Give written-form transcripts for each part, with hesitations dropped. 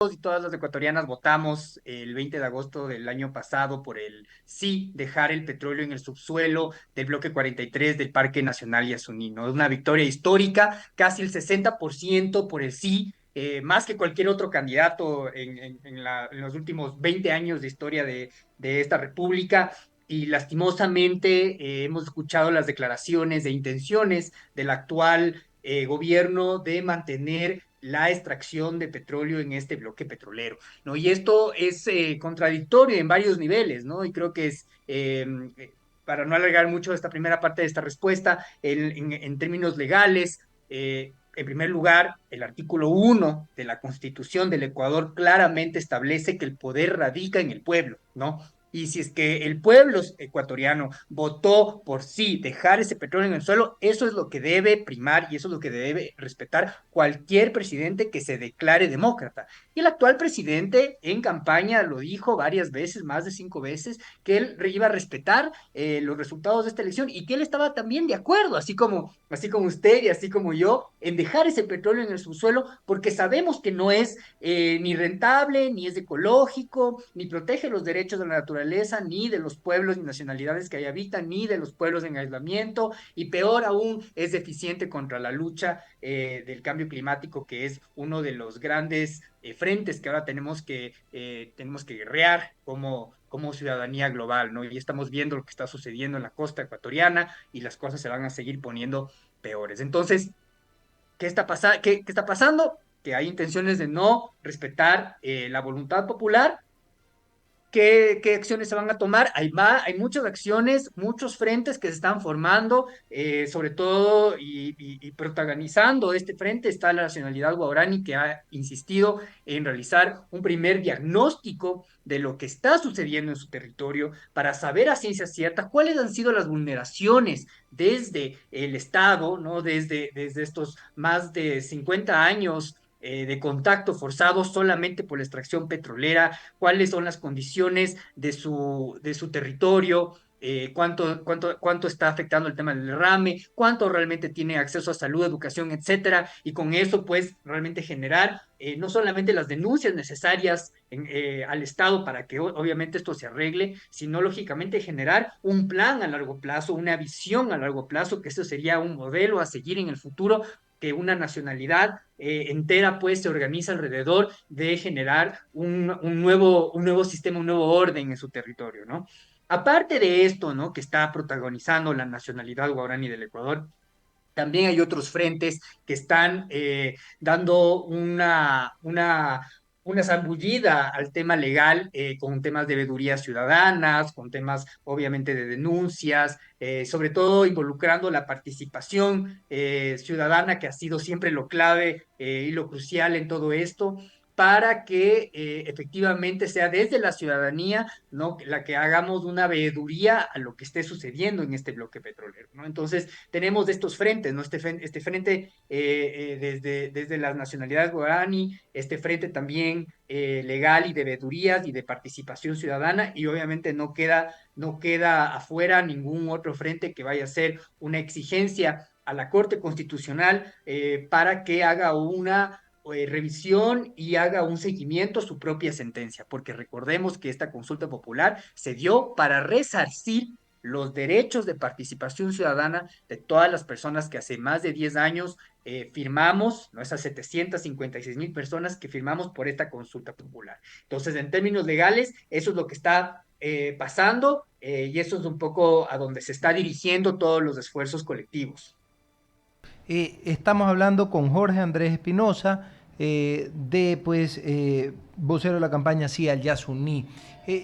y todas las ecuatorianas votamos el 20 de agosto del año pasado por el sí dejar el petróleo en el subsuelo del bloque 43 del Parque Nacional Yasuní, ¿no? Una victoria histórica, casi el 60% por el sí, más que cualquier otro candidato en los últimos 20 años de historia de esta república. Y lastimosamente hemos escuchado las declaraciones de intenciones del actual gobierno de mantener la extracción de petróleo en este bloque petrolero, ¿no? Y esto es contradictorio en varios niveles, ¿no? Y creo que es, para no alargar mucho esta primera parte de esta respuesta, en términos legales, en primer lugar, el artículo 1 de la Constitución del Ecuador claramente establece que el poder radica en el pueblo, ¿no? Y si es que el pueblo ecuatoriano votó por sí dejar ese petróleo en el suelo, eso es lo que debe primar y eso es lo que debe respetar cualquier presidente que se declare demócrata. Y el actual presidente en campaña lo dijo varias veces, más de 5 veces, que él iba a respetar los resultados de esta elección y que él estaba también de acuerdo, así como usted y así como yo, en dejar ese petróleo en el subsuelo porque sabemos que no es ni rentable, ni es ecológico, ni protege los derechos de la naturaleza, ni de los pueblos y nacionalidades que ahí habitan, ni de los pueblos en aislamiento, y peor aún, es deficiente contra la lucha del cambio climático, que es uno de los grandes frentes que ahora tenemos que guerrear como ciudadanía global, ¿no? Y estamos viendo lo que está sucediendo en la costa ecuatoriana y las cosas se van a seguir poniendo peores. Entonces, ¿qué está pasando? Que hay intenciones de no respetar la voluntad popular. ¿Qué acciones se van a tomar? Hay muchas acciones, muchos frentes que se están formando, sobre todo y protagonizando este frente está la nacionalidad guaraní, que ha insistido en realizar un primer diagnóstico de lo que está sucediendo en su territorio para saber a ciencia cierta cuáles han sido las vulneraciones desde el Estado, ¿no? Desde estos más de 50 años de contacto forzado solamente por la extracción petrolera, cuáles son las condiciones de su territorio, cuánto está afectando el tema del derrame, cuánto realmente tiene acceso a salud, educación, etcétera, y con eso, pues, realmente generar no solamente las denuncias necesarias al Estado para que obviamente esto se arregle, sino lógicamente generar un plan a largo plazo, una visión a largo plazo, que eso sería un modelo a seguir en el futuro, que una nacionalidad entera pues se organiza alrededor de generar un nuevo sistema, un nuevo orden en su territorio, ¿no? Aparte de esto, ¿no? Que está protagonizando la nacionalidad guaraní del Ecuador, también hay otros frentes que están dando una zambullida al tema legal, con temas de veedurías ciudadanas, con temas obviamente de denuncias, sobre todo involucrando la participación ciudadana, que ha sido siempre lo clave y lo crucial en todo esto, para que efectivamente sea desde la ciudadanía, ¿no? La que hagamos una veeduría a lo que esté sucediendo en este bloque petrolero, ¿no? Entonces, tenemos estos frentes, ¿no? Este frente desde las nacionalidades guaraní, este frente también legal y de veedurías y de participación ciudadana, y obviamente no queda afuera ningún otro frente que vaya a ser una exigencia a la Corte Constitucional para que haga una revisión y haga un seguimiento a su propia sentencia, porque recordemos que esta consulta popular se dio para resarcir los derechos de participación ciudadana de todas las personas que hace más de 10 años firmamos, ¿no? Esas 756,000 personas que firmamos por esta consulta popular. Entonces, en términos legales, eso es lo que está pasando, y eso es un poco a donde se está dirigiendo todos los esfuerzos colectivos. Estamos hablando con Jorge Andrés Espinosa, vocero de la campaña Sí al Yasuní.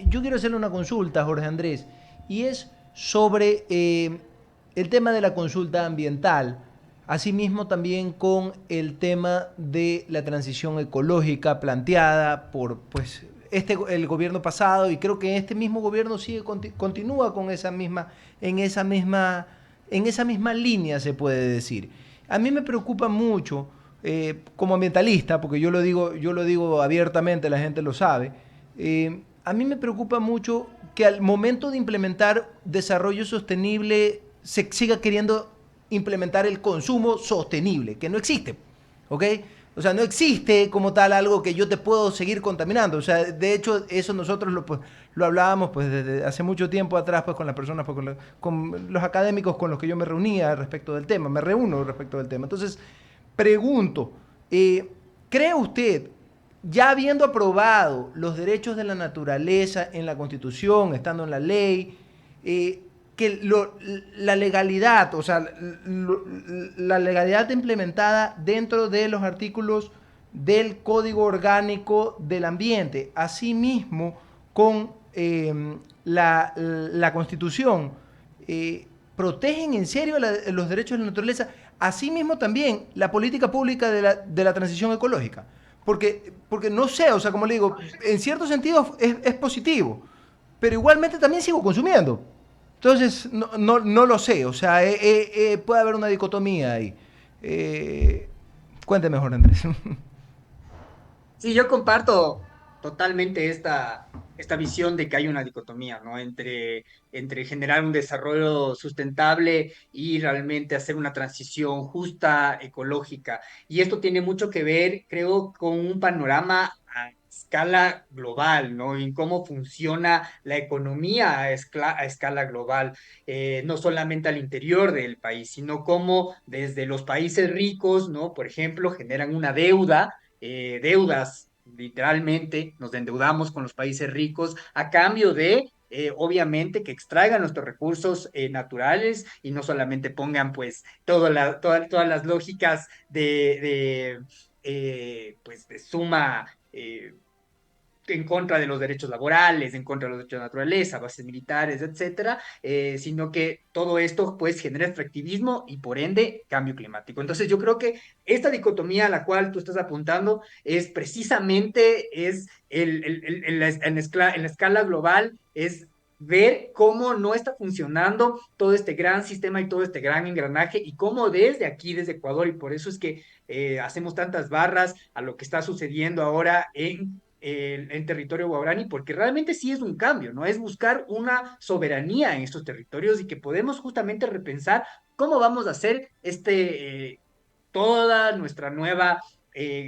Yo quiero hacerle una consulta, Jorge Andrés, y es sobre el tema de la consulta ambiental, asimismo también con el tema de la transición ecológica planteada por el gobierno pasado, y creo que este mismo gobierno continúa con en esa misma línea, se puede decir. A mí me preocupa mucho, como ambientalista, porque yo lo digo abiertamente, la gente lo sabe. A mí me preocupa mucho que al momento de implementar desarrollo sostenible se siga queriendo implementar el consumo sostenible, que no existe. ¿Ok? O sea, no existe como tal algo que yo te puedo seguir contaminando. O sea, de hecho, eso nosotros lo hablábamos pues desde hace mucho tiempo atrás pues con las personas, pues, con los académicos con los que yo me reunía respecto del tema, me reúno respecto del tema. Entonces, pregunto, ¿cree usted, ya habiendo aprobado los derechos de la naturaleza en la Constitución, estando en la ley, eh, que la legalidad, o sea, la legalidad implementada dentro de los artículos del Código Orgánico del Ambiente, asimismo con la Constitución, protegen en serio los derechos de la naturaleza, asimismo también la política pública de la transición ecológica? Porque no sé, o sea, como le digo, en cierto sentido es positivo, pero igualmente también sigo consumiendo. Entonces, no lo sé, o sea, puede haber una dicotomía ahí. Eh, Cuénteme mejor, Andrés. Sí, yo comparto totalmente esta visión de que hay una dicotomía, ¿no? Entre generar un desarrollo sustentable y realmente hacer una transición justa, ecológica. Y esto tiene mucho que ver, creo, con un panorama a escala global, ¿no? En cómo funciona la economía a escala global, no solamente al interior del país, sino cómo desde los países ricos, ¿no? Por ejemplo, generan una deudas, literalmente, nos endeudamos con los países ricos a cambio de, obviamente, que extraigan nuestros recursos naturales y no solamente pongan, pues, todas las lógicas pues, de suma. En contra de los derechos laborales, en contra de los derechos de naturaleza, bases militares, etcétera, sino que todo esto pues genera extractivismo y por ende cambio climático. Entonces yo creo que esta dicotomía a la cual tú estás apuntando es precisamente en la escala global, es ver cómo no está funcionando todo este gran sistema y todo este gran engranaje y cómo desde aquí, desde Ecuador, y por eso es que hacemos tantas barras a lo que está sucediendo ahora en territorio guaraní, porque realmente sí es un cambio, ¿no? Es buscar una soberanía en estos territorios y que podemos justamente repensar cómo vamos a hacer toda nuestra nueva,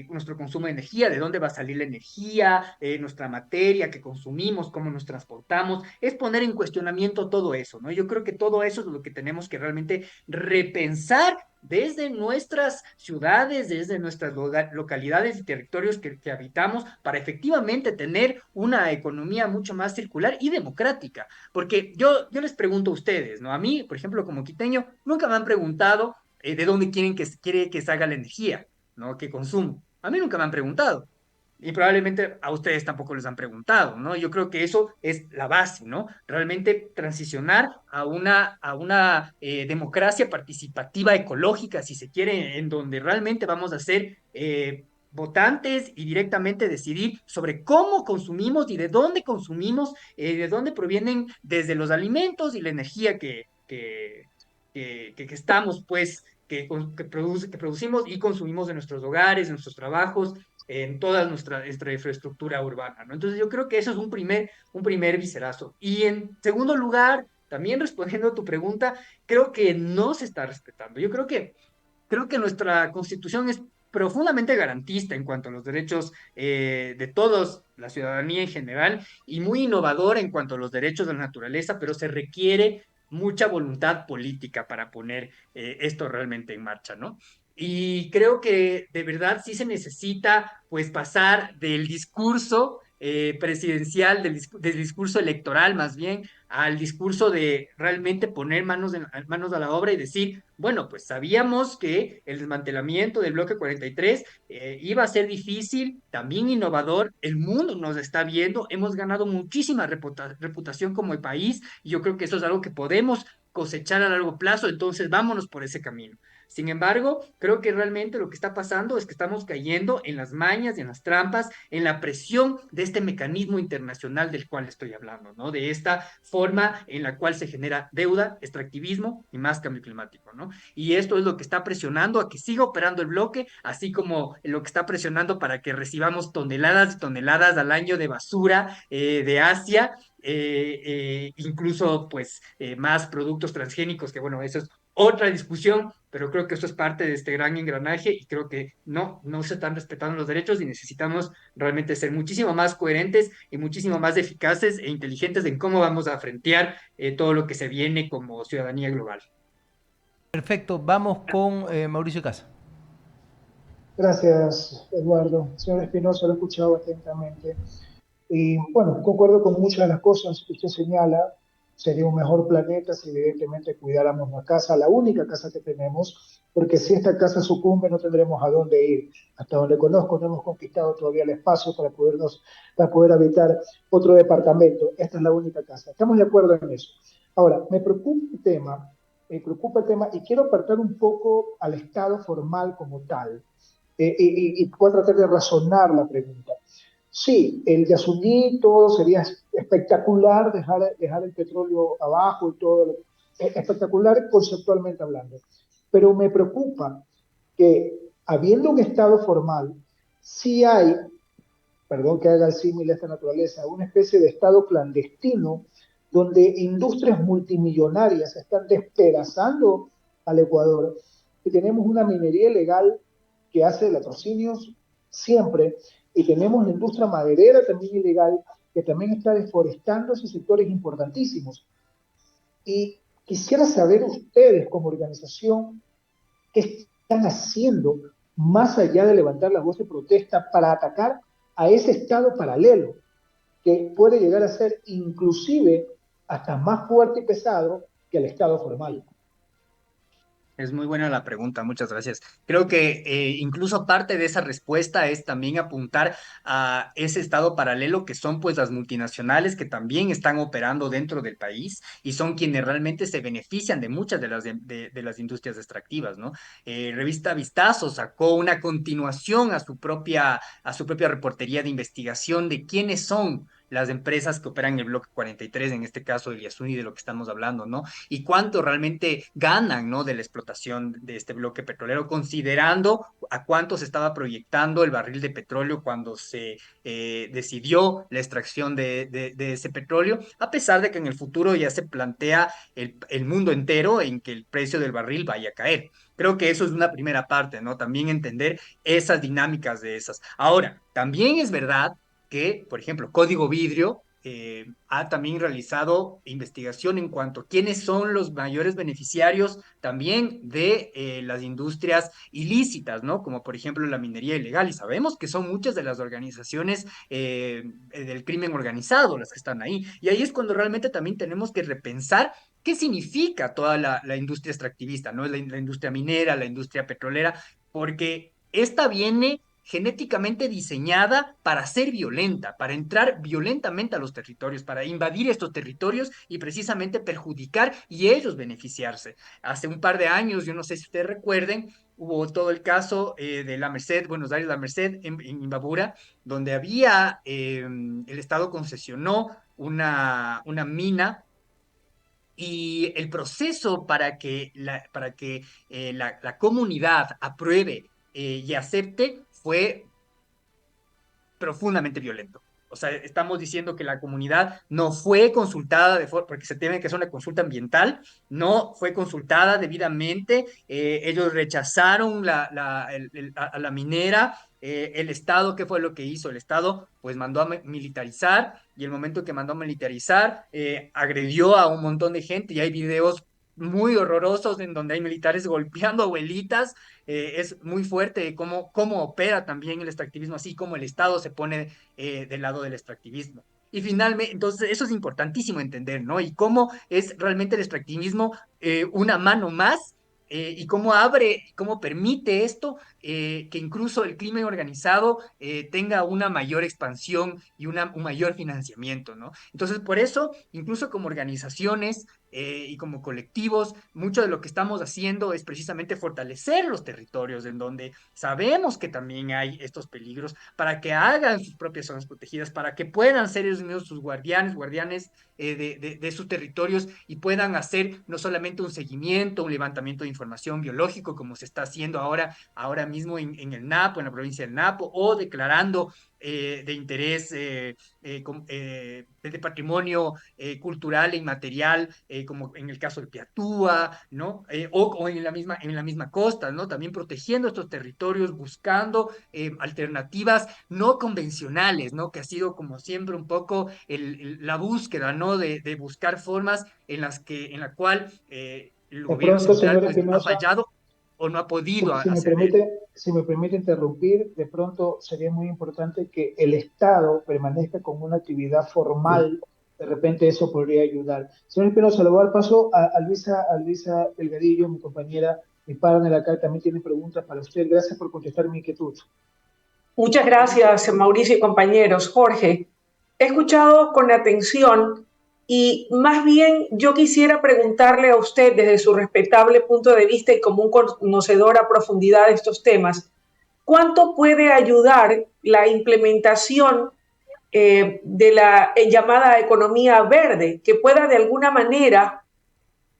nuestro consumo de energía, de dónde va a salir la energía, nuestra materia que consumimos, cómo nos transportamos, es poner en cuestionamiento todo eso, ¿no? Yo creo que todo eso es lo que tenemos que realmente repensar desde nuestras ciudades, desde nuestras localidades y territorios que habitamos, para efectivamente tener una economía mucho más circular y democrática. Porque yo les pregunto a ustedes, ¿no? A mí, por ejemplo, como quiteño, nunca me han preguntado de dónde quiere que salga la energía, ¿no? Que consumo. A mí nunca me han preguntado. Y probablemente a ustedes tampoco les han preguntado, ¿no? Yo creo que eso es la base, ¿no? Realmente transicionar a una democracia participativa ecológica, si se quiere, en donde realmente vamos a ser votantes y directamente decidir sobre cómo consumimos y de dónde consumimos, de dónde provienen desde los alimentos y la energía que estamos, pues, que producimos y consumimos en nuestros hogares, en nuestros trabajos, en toda nuestra infraestructura urbana, ¿no? Entonces yo creo que eso es un primer viserazo. Y en segundo lugar, también respondiendo a tu pregunta, creo que no se está respetando. Creo que nuestra constitución es profundamente garantista en cuanto a los derechos de todos, la ciudadanía en general, y muy innovadora en cuanto a los derechos de la naturaleza, pero se requiere mucha voluntad política para poner esto realmente en marcha, ¿no? Y creo que de verdad sí se necesita, pues, pasar del discurso presidencial, del discurso electoral más bien, al discurso de realmente poner manos a la obra y decir, bueno, pues sabíamos que el desmantelamiento del bloque 43 iba a ser difícil, también innovador, el mundo nos está viendo, hemos ganado muchísima reputación como país y yo creo que eso es algo que podemos cosechar a largo plazo, entonces vámonos por ese camino. Sin embargo, creo que realmente lo que está pasando es que estamos cayendo en las mañas y en las trampas, en la presión de este mecanismo internacional del cual estoy hablando, ¿no? De esta forma en la cual se genera deuda, extractivismo y más cambio climático, ¿no? Y esto es lo que está presionando a que siga operando el bloque, así como lo que está presionando para que recibamos toneladas y toneladas al año de basura de Asia, incluso pues más productos transgénicos, que bueno, eso es otra discusión, pero creo que esto es parte de este gran engranaje y creo que no se están respetando los derechos y necesitamos realmente ser muchísimo más coherentes y muchísimo más eficaces e inteligentes en cómo vamos a frentear todo lo que se viene como ciudadanía global. Perfecto, vamos con Mauricio Casa. Gracias, Eduardo. Señor Espinosa, lo he escuchado atentamente. Y bueno, concuerdo con muchas de las cosas que usted señala. Sería un mejor planeta si evidentemente cuidáramos la casa, la única casa que tenemos, porque si esta casa sucumbe no tendremos a dónde ir. Hasta donde conozco no hemos conquistado todavía el espacio para poder habitar otro departamento. Esta es la única casa. Estamos de acuerdo en eso. Ahora, me preocupa el tema y quiero apartar un poco al Estado formal como tal y puedo tratar de razonar la pregunta. Sí, el Yasuní, todo sería espectacular dejar el petróleo abajo y todo, espectacular conceptualmente hablando. Pero me preocupa que habiendo un Estado formal, sí hay, perdón que haga el símil de esta naturaleza, una especie de Estado clandestino donde industrias multimillonarias están despedazando al Ecuador y tenemos una minería ilegal que hace latrocinios siempre y tenemos la industria maderera también ilegal que también está deforestando esos sectores importantísimos. Y quisiera saber ustedes como organización qué están haciendo más allá de levantar la voz de protesta para atacar a ese Estado paralelo que puede llegar a ser inclusive hasta más fuerte y pesado que el Estado formal. Es muy buena la pregunta, muchas gracias. Creo que incluso parte de esa respuesta es también apuntar a ese estado paralelo que son pues las multinacionales que también están operando dentro del país y son quienes realmente se benefician de muchas de las industrias extractivas, ¿no? Revista Vistazo sacó una continuación a su propia reportería de investigación de quiénes son las empresas que operan en el bloque 43, en este caso el Yasuni de lo que estamos hablando, ¿no? Y cuánto realmente ganan, ¿no? De la explotación de este bloque petrolero, considerando a cuánto se estaba proyectando el barril de petróleo cuando se decidió la extracción de ese petróleo, a pesar de que en el futuro ya se plantea el mundo entero en que el precio del barril vaya a caer. Creo que eso es una primera parte, ¿no? También entender esas dinámicas de esas. Ahora, también es verdad que, por ejemplo, Código Vidrio ha también realizado investigación en cuanto a quiénes son los mayores beneficiarios también de las industrias ilícitas, ¿no? Como por ejemplo la minería ilegal. Y sabemos que son muchas de las organizaciones del crimen organizado las que están ahí. Y ahí es cuando realmente también tenemos que repensar qué significa toda la industria extractivista, ¿no? La industria minera, la industria petrolera, porque esta viene genéticamente diseñada para ser violenta, para entrar violentamente a los territorios, para invadir estos territorios y precisamente perjudicar y ellos beneficiarse. Hace un par de años, yo no sé si ustedes recuerden, hubo todo el caso de La Merced, Buenos Aires, La Merced, en Imbabura, donde había, el Estado concesionó una mina y el proceso para que la comunidad apruebe y acepte fue profundamente violento. O sea, estamos diciendo que la comunidad no fue consultada, porque se teme que es una consulta ambiental, no fue consultada debidamente, ellos rechazaron a la minera, el Estado, ¿qué fue lo que hizo? El Estado pues mandó a militarizar y el momento que mandó a militarizar agredió a un montón de gente y hay videos muy horrorosos en donde hay militares golpeando abuelitas, es muy fuerte cómo opera también el extractivismo, así como el Estado se pone del lado del extractivismo. Y finalmente, entonces eso es importantísimo entender, ¿no? Y cómo es realmente el extractivismo una mano más y cómo abre, cómo permite esto, que incluso el crimen organizado tenga una mayor expansión y un mayor financiamiento, ¿no? Entonces, por eso, incluso como organizaciones y como colectivos, mucho de lo que estamos haciendo es precisamente fortalecer los territorios en donde sabemos que también hay estos peligros para que hagan sus propias zonas protegidas, para que puedan ser ellos mismos sus guardianes de sus territorios y puedan hacer no solamente un seguimiento, un levantamiento de información biológico como se está haciendo ahora mismo en el Napo, en la provincia del Napo, o declarando de interés de patrimonio cultural e inmaterial, como en el caso de Piatúa, ¿no? O en la misma costa, ¿no? También protegiendo estos territorios, buscando alternativas no convencionales, ¿no? Que ha sido como siempre un poco la búsqueda, ¿no? De buscar formas en la cual el De gobierno pronto, central señor pues ha Espinosa, fallado o no ha podido si me hacer de él. permite, si me permite interrumpir, de pronto sería muy importante que el Estado permanezca con una actividad formal. De repente eso podría ayudar. Señor Espinosa, le voy a dar paso a Luisa Delgadillo, mi compañera, mi partner acá, también tiene preguntas para usted. Gracias por contestar mi inquietud. Muchas gracias, Mauricio y compañeros. Jorge, he escuchado con atención y más bien yo quisiera preguntarle a usted desde su respetable punto de vista y como un conocedor a profundidad de estos temas, ¿cuánto puede ayudar la implementación de la llamada economía verde, que pueda de alguna manera,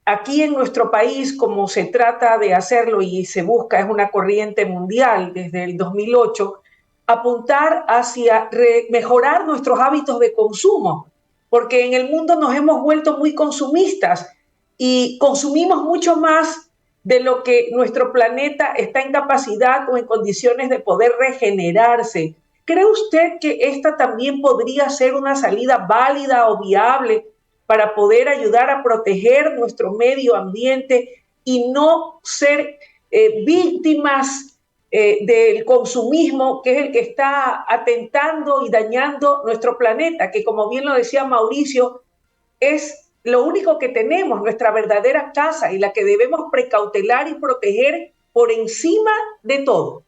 aquí en nuestro país, como se trata de hacerlo y se busca, es una corriente mundial desde el 2008, apuntar hacia mejorar nuestros hábitos de consumo, porque en el mundo nos hemos vuelto muy consumistas y consumimos mucho más de lo que nuestro planeta está en capacidad o en condiciones de poder regenerarse. ¿Cree usted que esta también podría ser una salida válida o viable para poder ayudar a proteger nuestro medio ambiente y no ser víctimas del consumismo, que es el que está atentando y dañando nuestro planeta, que como bien lo decía Mauricio, es lo único que tenemos, nuestra verdadera casa y la que debemos precautelar y proteger por encima de todo?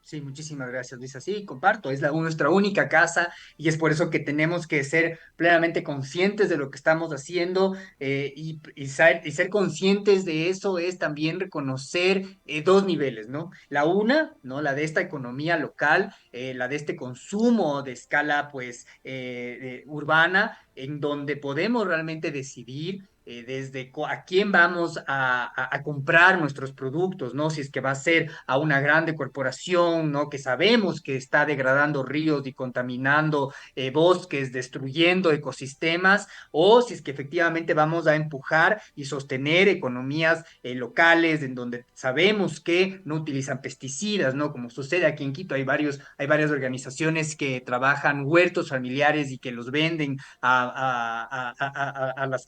Sí, muchísimas gracias, Luisa. Sí, comparto, es nuestra única casa y es por eso que tenemos que ser plenamente conscientes de lo que estamos haciendo y ser conscientes de eso es también reconocer dos niveles, ¿no? La una, ¿no? La de esta economía local, la de este consumo de escala, pues, urbana, en donde podemos realmente decidir desde a quién vamos a comprar nuestros productos, ¿no? Si es que va a ser a una grande corporación, ¿no? Que sabemos que está degradando ríos y contaminando bosques, destruyendo ecosistemas, o si es que efectivamente vamos a empujar y sostener economías locales en donde sabemos que no utilizan pesticidas, ¿no? Como sucede aquí en Quito, hay varias organizaciones que trabajan huertos familiares y que los venden a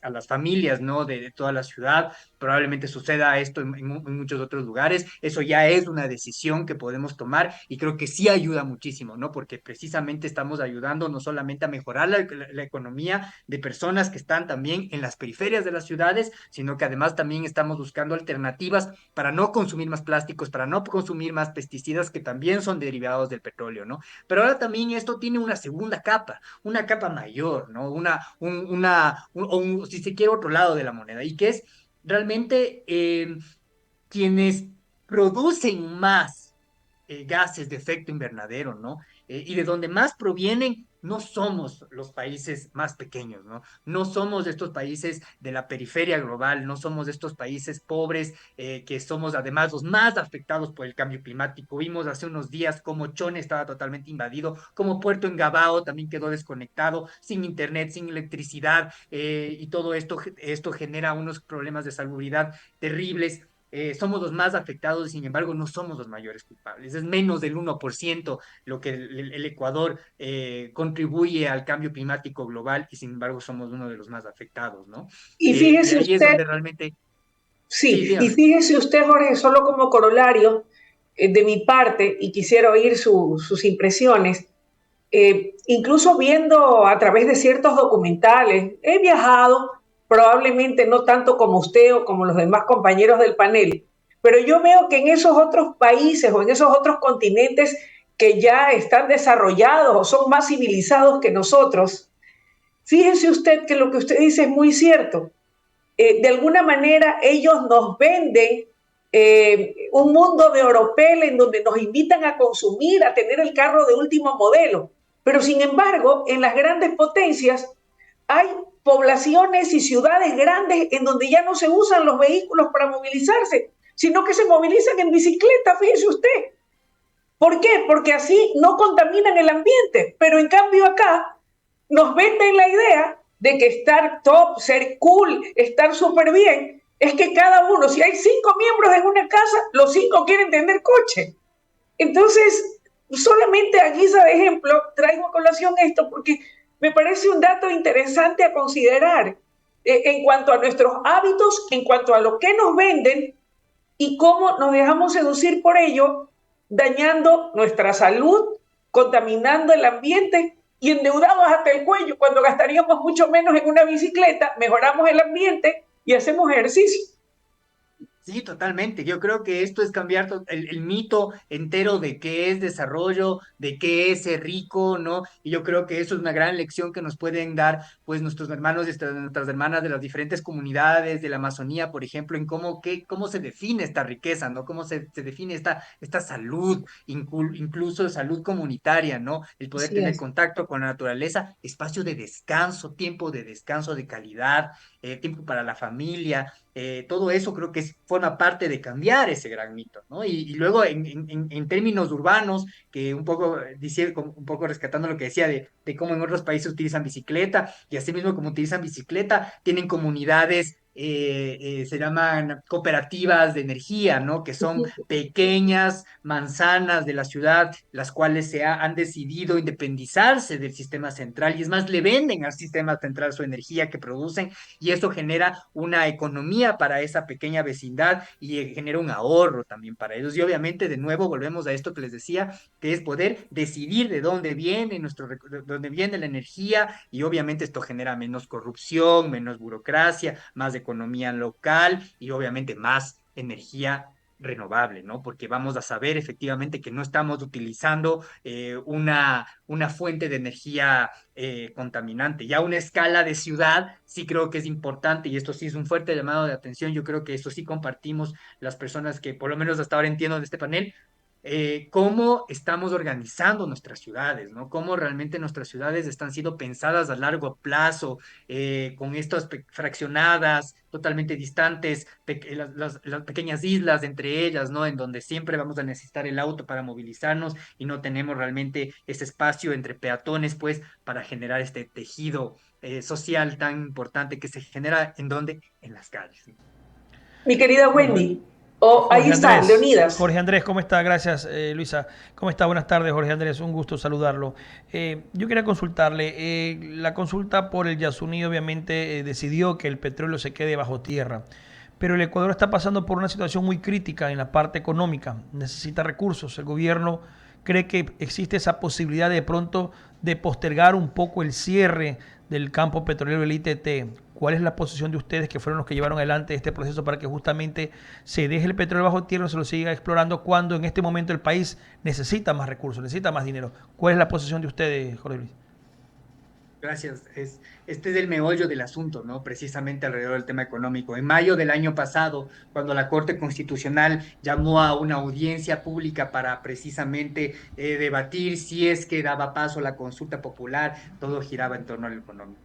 las familias, ¿no? De toda la ciudad. Probablemente suceda esto en muchos otros lugares. Eso ya es una decisión que podemos tomar y creo que sí ayuda muchísimo, ¿no? Porque precisamente estamos ayudando no solamente a mejorar la economía de personas que están también en las periferias de las ciudades, sino que además también estamos buscando alternativas para no consumir más plásticos, para no consumir más pesticidas que también son derivados del petróleo, ¿no? Pero ahora también esto tiene una capa mayor, ¿no? Si se quiere, otro lado de la moneda, y que es realmente quienes producen más gases de efecto invernadero, ¿no? Y de donde más provienen, no somos los países más pequeños, ¿no? No somos estos países de la periferia global, no somos estos países pobres que somos además los más afectados por el cambio climático. Vimos hace unos días cómo Chone estaba totalmente invadido, como Puerto Engabao también quedó desconectado, sin internet, sin electricidad, y todo esto genera unos problemas de salubridad terribles. Somos los más afectados y sin embargo no somos los mayores culpables. Es menos del 1% lo que el Ecuador contribuye al cambio climático global y sin embargo somos uno de los más afectados, ¿no? Y Y fíjese ahí es usted, donde realmente, sí, sí, y dígame. fíjese usted, Jorge, solo como corolario de mi parte, y quisiera oír sus impresiones, incluso viendo a través de ciertos documentales, he viajado, probablemente no tanto como usted o como los demás compañeros del panel, pero yo veo que en esos otros países o en esos otros continentes que ya están desarrollados o son más civilizados que nosotros, fíjese usted que lo que usted dice es muy cierto. De alguna manera ellos nos venden un mundo de oropel en donde nos invitan a consumir, a tener el carro de último modelo. Pero sin embargo, en las grandes potencias hay poblaciones y ciudades grandes en donde ya no se usan los vehículos para movilizarse, sino que se movilizan en bicicleta, fíjese usted. ¿Por qué? Porque así no contaminan el ambiente, pero en cambio acá nos venden la idea de que estar top, ser cool, estar súper bien, es que cada uno, si hay 5 miembros en una casa, los 5 quieren tener coche. Entonces, solamente a guisa de ejemplo, traigo a colación esto porque me parece un dato interesante a considerar en cuanto a nuestros hábitos, en cuanto a lo que nos venden y cómo nos dejamos seducir por ello, dañando nuestra salud, contaminando el ambiente y endeudados hasta el cuello cuando gastaríamos mucho menos en una bicicleta, mejoramos el ambiente y hacemos ejercicio. Sí, totalmente. Yo creo que esto es cambiar el mito entero de qué es desarrollo, de qué es ser rico, ¿no? Y yo creo que eso es una gran lección que nos pueden dar, pues, nuestros hermanos y nuestras hermanas de las diferentes comunidades de la Amazonía, por ejemplo, en cómo se define esta riqueza, ¿no? Cómo se define esta salud, incluso salud comunitaria, ¿no? El poder Así tener es. contacto con la naturaleza, espacio de descanso, tiempo de descanso de calidad, tiempo para la familia, todo eso creo que forma parte de cambiar ese gran mito, ¿no? Y luego en términos urbanos, que un poco, un poco rescatando lo que decía de cómo en otros países utilizan bicicleta, y así mismo como utilizan bicicleta, tienen comunidades, se llaman cooperativas de energía, ¿no? Que son pequeñas manzanas de la ciudad, las cuales han decidido independizarse del sistema central, y es más, le venden al sistema central su energía que producen y eso genera una economía para esa pequeña vecindad y genera un ahorro también para ellos. Y obviamente, de nuevo, volvemos a esto que les decía, que es poder decidir de dónde viene de dónde viene la energía y obviamente esto genera menos corrupción, menos burocracia, más economía local y obviamente más energía renovable, ¿no? Porque vamos a saber efectivamente que no estamos utilizando una fuente de energía contaminante. Ya una escala de ciudad sí creo que es importante y esto sí es un fuerte llamado de atención. Yo creo que eso sí compartimos las personas que por lo menos hasta ahora entiendo de este panel, cómo estamos organizando nuestras ciudades, ¿no? Cómo realmente nuestras ciudades están siendo pensadas a largo plazo, con estas fraccionadas, totalmente distantes, las pequeñas islas entre ellas, ¿no? En donde siempre vamos a necesitar el auto para movilizarnos y no tenemos realmente ese espacio entre peatones, pues, para generar este tejido social tan importante que se genera en donde, en las calles, ¿no? Mi querida Bueno, Wendy, oh, ahí está, Leonidas. Jorge Andrés, ¿cómo está? Gracias, Luisa. ¿Cómo está? Buenas tardes, Jorge Andrés. Un gusto saludarlo. Yo quería consultarle. La consulta por el Yasuní obviamente decidió que el petróleo se quede bajo tierra. Pero el Ecuador está pasando por una situación muy crítica en la parte económica. Necesita recursos. El gobierno cree que existe esa posibilidad de pronto de postergar un poco el cierre del campo petrolero del ITT. ¿Cuál es la posición de ustedes que fueron los que llevaron adelante este proceso para que justamente se deje el petróleo bajo tierra y se lo siga explorando cuando en este momento el país necesita más recursos, necesita más dinero? ¿Cuál es la posición de ustedes, Jorge Luis? Gracias. Este es el meollo del asunto, ¿no? Precisamente alrededor del tema económico. En mayo del año pasado, cuando la Corte Constitucional llamó a una audiencia pública para precisamente debatir si es que daba paso a la consulta popular, todo giraba en torno al económico.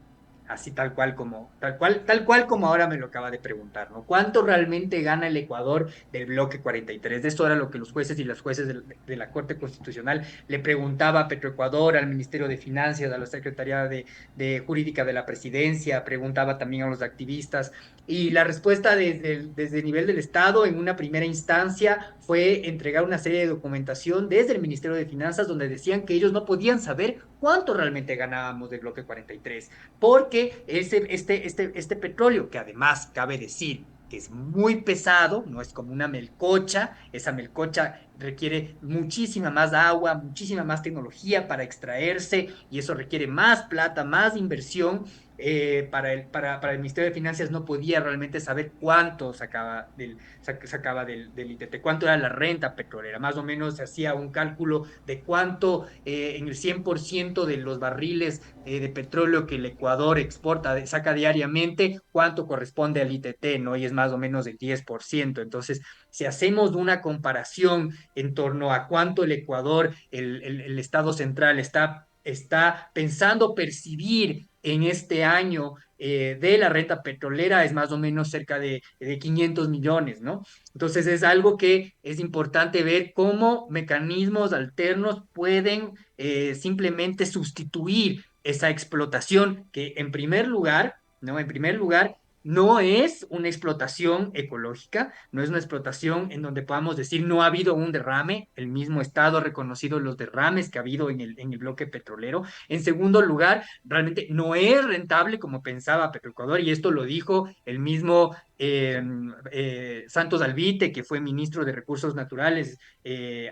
Así tal cual como ahora me lo acaba de preguntar, ¿no? ¿Cuánto realmente gana el Ecuador del bloque 43? De esto era lo que los jueces y las jueces de la Corte Constitucional le preguntaba a Petroecuador, al Ministerio de Finanzas, a la Secretaría de Jurídica de la Presidencia, preguntaba también a los activistas, y la respuesta desde el nivel del Estado en una primera instancia fue entregar una serie de documentación desde el Ministerio de Finanzas donde decían que ellos no podían saber cuánto realmente ganábamos del bloque 43 porque este petróleo, que además cabe decir que es muy pesado, no es como una melcocha, esa melcocha requiere muchísima más agua, muchísima más tecnología para extraerse y eso requiere más plata, más inversión. Para el Ministerio de Finanzas no podía realmente saber cuánto sacaba del ITT, cuánto era la renta petrolera. Más o menos se hacía un cálculo de cuánto en el 100% de los barriles de petróleo que el Ecuador exporta, saca diariamente, cuánto corresponde al ITT, ¿no? Y es más o menos el 10%. Entonces, si hacemos una comparación en torno a cuánto el Ecuador, el Estado central está está pensando percibir en este año de la renta petrolera es más o menos cerca de 500 millones, ¿no? Entonces es algo que es importante ver cómo mecanismos alternos pueden simplemente sustituir esa explotación que en primer lugar, ¿no? En primer lugar, no es una explotación ecológica, no es una explotación en donde podamos decir no ha habido un derrame, el mismo Estado ha reconocido los derrames que ha habido en el bloque petrolero. En segundo lugar, realmente no es rentable como pensaba Petroecuador, y esto lo dijo el mismo Santos Alvite, que fue ministro de Recursos Naturales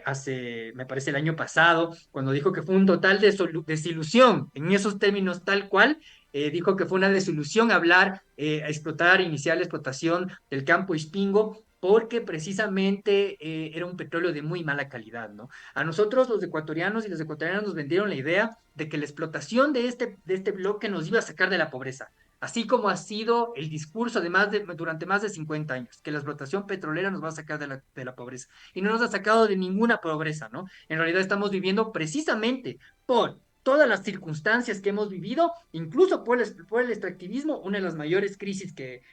hace, me parece, el año pasado, cuando dijo que fue un total desilusión, en esos términos tal cual, dijo que fue una desilusión hablar, explotar, iniciar la explotación del campo Ispingo, porque precisamente era un petróleo de muy mala calidad, ¿no? A nosotros los ecuatorianos y las ecuatorianas nos vendieron la idea de que la explotación de este bloque nos iba a sacar de la pobreza, así como ha sido el discurso durante más de 50 años, que la explotación petrolera nos va a sacar de la pobreza. Y no nos ha sacado de ninguna pobreza, ¿no? En realidad estamos viviendo precisamente por todas las circunstancias que hemos vivido, incluso por el extractivismo, una de las mayores crisis que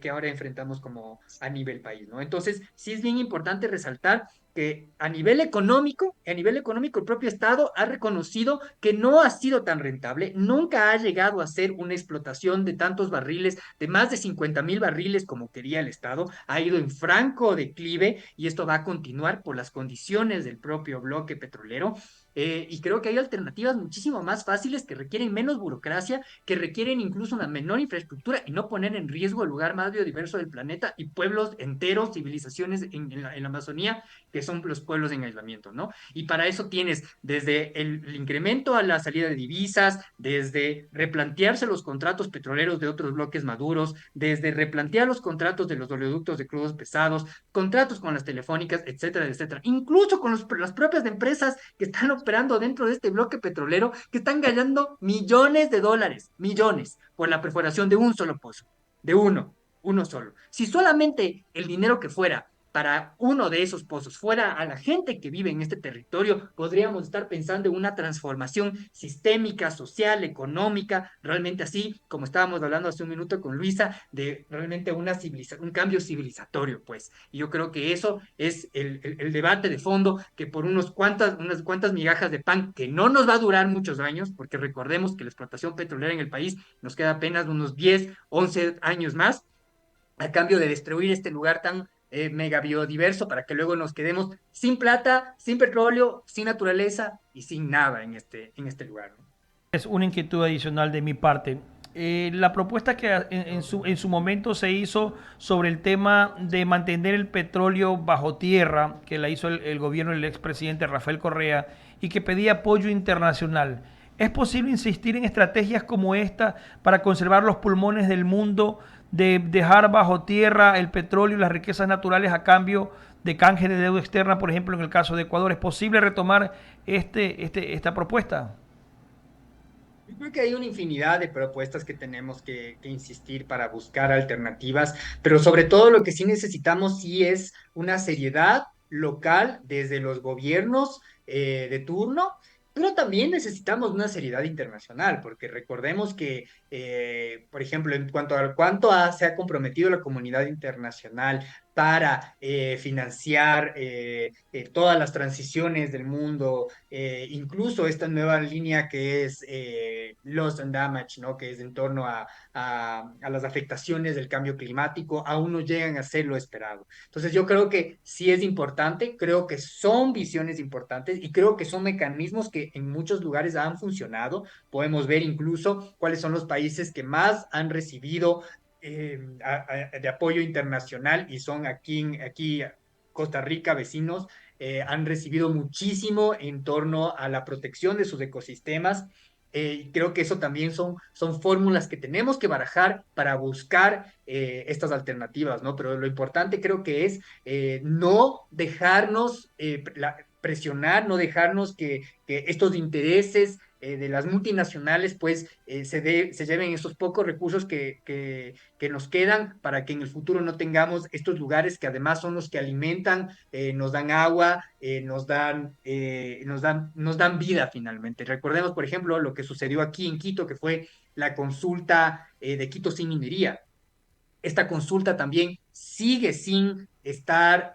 ahora enfrentamos como a nivel país, ¿no? Entonces, sí es bien importante resaltar que a nivel económico, el propio Estado ha reconocido que no ha sido tan rentable, nunca ha llegado a ser una explotación de tantos barriles, de más de 50.000 barriles como quería el Estado, ha ido en franco declive y esto va a continuar por las condiciones del propio bloque petrolero. Y creo que hay alternativas muchísimo más fáciles que requieren menos burocracia, que requieren incluso una menor infraestructura y no poner en riesgo el lugar más biodiverso del planeta y pueblos enteros, civilizaciones en la Amazonía, que son los pueblos en aislamiento, ¿no? Y para eso tienes desde el incremento a la salida de divisas, desde replantearse los contratos petroleros de otros bloques maduros, desde replantear los contratos de los oleoductos de crudos pesados, contratos con las telefónicas, etcétera, etcétera. Incluso con las propias empresas que están operando dentro de este bloque petrolero, que están ganando millones de dólares, millones, por la perforación de un solo pozo, de uno solo. Si solamente el dinero que fuera para uno de esos pozos fuera a la gente que vive en este territorio, podríamos estar pensando en una transformación sistémica, social, económica, realmente así, como estábamos hablando hace un minuto con Luisa, de realmente un cambio civilizatorio, pues. Y yo creo que eso es el debate de fondo, que por unas cuantas migajas de pan, que no nos va a durar muchos años, porque recordemos que la explotación petrolera en el país nos queda apenas unos 10, 11 años más, a cambio de destruir este lugar tan mega biodiverso para que luego nos quedemos sin plata, sin petróleo, sin naturaleza y sin nada en este lugar, ¿no? Es una inquietud adicional de mi parte. La propuesta que en su momento se hizo sobre el tema de mantener el petróleo bajo tierra, que la hizo el gobierno del expresidente Rafael Correa y que pedía apoyo internacional. ¿Es posible insistir en estrategias como esta para conservar los pulmones del mundo, de dejar bajo tierra el petróleo y las riquezas naturales a cambio de canje de deuda externa, por ejemplo, en el caso de Ecuador? ¿Es posible retomar esta propuesta? Yo creo que hay una infinidad de propuestas que tenemos que insistir para buscar alternativas, pero sobre todo lo que sí necesitamos sí es una seriedad local desde los gobiernos de turno, pero también necesitamos una seriedad internacional, porque recordemos que, por ejemplo, en cuanto a se ha comprometido la comunidad internacional para financiar todas las transiciones del mundo, incluso esta nueva línea que es Loss and Damage, ¿no? Que es en torno a las afectaciones del cambio climático, aún no llegan a ser lo esperado. Entonces yo creo que sí es importante, creo que son visiones importantes y creo que son mecanismos que en muchos lugares han funcionado. Podemos ver incluso cuáles son los países que más han recibido de apoyo internacional y son aquí Costa Rica, vecinos, han recibido muchísimo en torno a la protección de sus ecosistemas. Creo que eso también son fórmulas que tenemos que barajar para buscar estas alternativas, ¿no? Pero lo importante creo que es no dejarnos presionar, no dejarnos que estos intereses de las multinacionales, pues se lleven esos pocos recursos que nos quedan para que en el futuro no tengamos estos lugares que además son los que alimentan, nos dan agua, nos dan vida finalmente. Recordemos, por ejemplo, lo que sucedió aquí en Quito, que fue la consulta de Quito sin minería. Esta consulta también sigue sin estar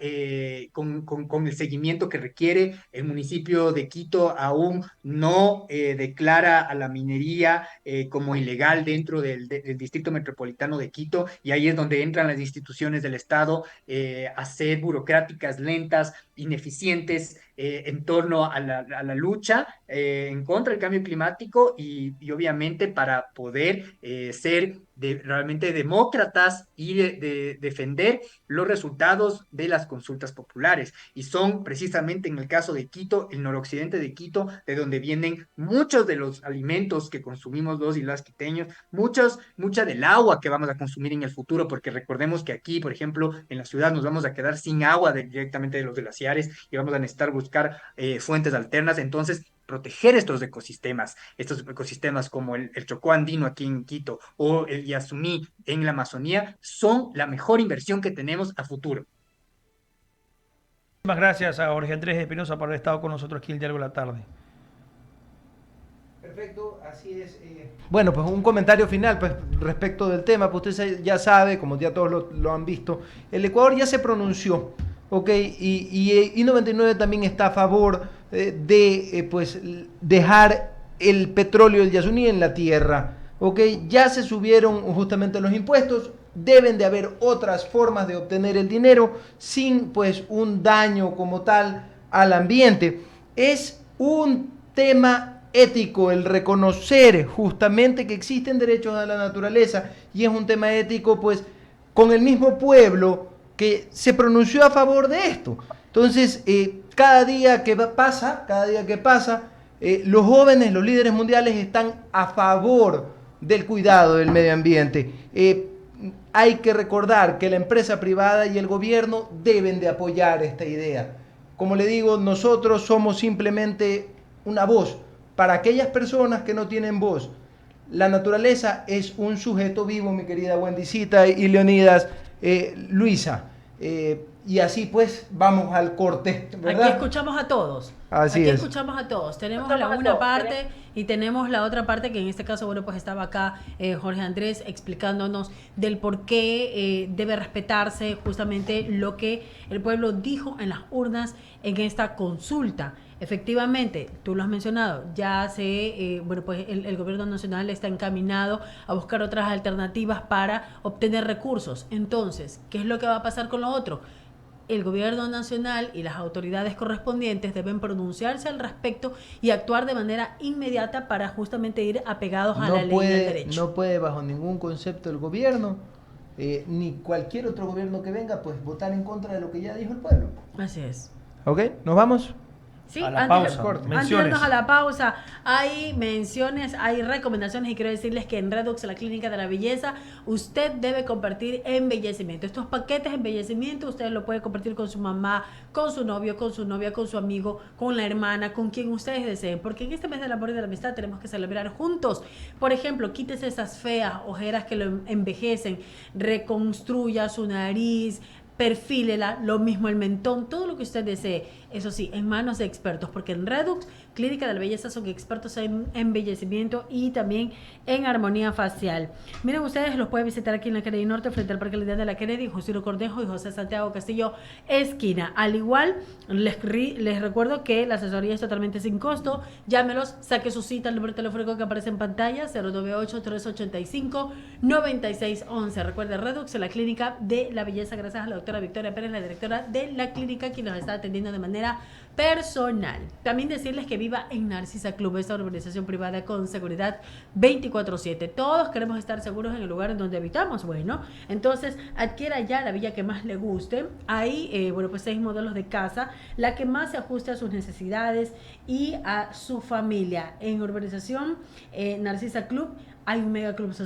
con el seguimiento que requiere. El municipio de Quito aún no declara a la minería como ilegal dentro del distrito metropolitano de Quito, y ahí es donde entran las instituciones del Estado a ser burocráticas, lentas, ineficientes en torno a la lucha en contra del cambio climático y obviamente para poder ser realmente demócratas y defender los resultados de las consultas populares. Y son precisamente en el caso de Quito, el noroccidente de Quito, de donde vienen muchos de los alimentos que consumimos los y las quiteños, mucha del agua que vamos a consumir en el futuro, porque recordemos que aquí, por ejemplo, en la ciudad nos vamos a quedar sin agua directamente de los glaciares y vamos a necesitar buscar fuentes alternas. Entonces, proteger estos ecosistemas como el Chocó andino aquí en Quito o el Yasuní en la Amazonía, son la mejor inversión que tenemos a futuro. Muchas gracias a Jorge Andrés Espinosa por haber estado con nosotros aquí el diálogo de la tarde. Perfecto, así es. Bueno, pues un comentario final pues, respecto del tema, pues usted ya sabe, como ya todos lo han visto, el Ecuador ya se pronunció, ¿ok? Y I-99 también está a favor de pues, dejar el petróleo del Yasuní en la tierra, ¿ok? Ya se subieron justamente los impuestos, deben de haber otras formas de obtener el dinero sin pues un daño como tal al ambiente. Es un tema ético el reconocer justamente que existen derechos a la naturaleza y es un tema ético pues con el mismo pueblo que se pronunció a favor de esto. Entonces cada día que pasa, los jóvenes, los líderes mundiales están a favor del cuidado del medio ambiente. Hay que recordar que la empresa privada y el gobierno deben de apoyar esta idea. Como le digo, nosotros somos simplemente una voz para aquellas personas que no tienen voz. La naturaleza es un sujeto vivo, mi querida Wendycita y Leonidas, Luisa. Y así pues vamos al corte, ¿verdad? Aquí escuchamos a todos. Así es. Escuchamos a todos. Tenemos una parte y tenemos la otra parte que en este caso, bueno, pues estaba acá Jorge Andrés explicándonos del por qué debe respetarse justamente lo que el pueblo dijo en las urnas en esta consulta. Efectivamente, tú lo has mencionado, ya bueno, pues el gobierno nacional está encaminado a buscar otras alternativas para obtener recursos. Entonces, ¿qué es lo que va a pasar con lo otro? El gobierno nacional y las autoridades correspondientes deben pronunciarse al respecto y actuar de manera inmediata para justamente ir apegados a la ley del derecho. No puede bajo ningún concepto el gobierno, ni cualquier otro gobierno que venga, pues votar en contra de lo que ya dijo el pueblo. Así es. ¿Ok? ¿Nos vamos? Sí, a la pausa. Antes de irnos a la pausa, hay menciones, hay recomendaciones y quiero decirles que en Redox, la clínica de la belleza, usted debe compartir embellecimiento. Estos paquetes de embellecimiento usted lo puede compartir con su mamá, con su novio, con su novia, con su amigo, con la hermana, con quien ustedes deseen. Porque en este mes del amor y de la amistad tenemos que celebrar juntos. Por ejemplo, quítese esas feas ojeras que lo envejecen, reconstruya su nariz, perfílela, lo mismo el mentón, todo lo que usted desee. Eso sí, en manos de expertos, porque en Redux, Clínica de la Belleza, son expertos en embellecimiento y también en armonía facial. Miren ustedes, los pueden visitar aquí en la Kennedy Norte, frente al Parque Lineal de la Kennedy, Justino Cornejo y José Santiago Castillo, esquina. Al igual, les recuerdo que la asesoría es totalmente sin costo. Llámelos, saque su cita al número telefónico que aparece en pantalla, 098-385-9611. Recuerde, Redux, la Clínica de la Belleza, gracias a la doctora Victoria Pérez, la directora de la clínica, quien nos está atendiendo de manera personal. También decirles que viva en Narcisa Club, esta organización privada con seguridad 24/7. Todos queremos estar seguros en el lugar en donde habitamos. Bueno, entonces adquiera ya la villa que más le guste. Hay, bueno, pues 6 modelos de casa, la que más se ajuste a sus necesidades y a su familia. En urbanización Narcisa Club hay un mega club social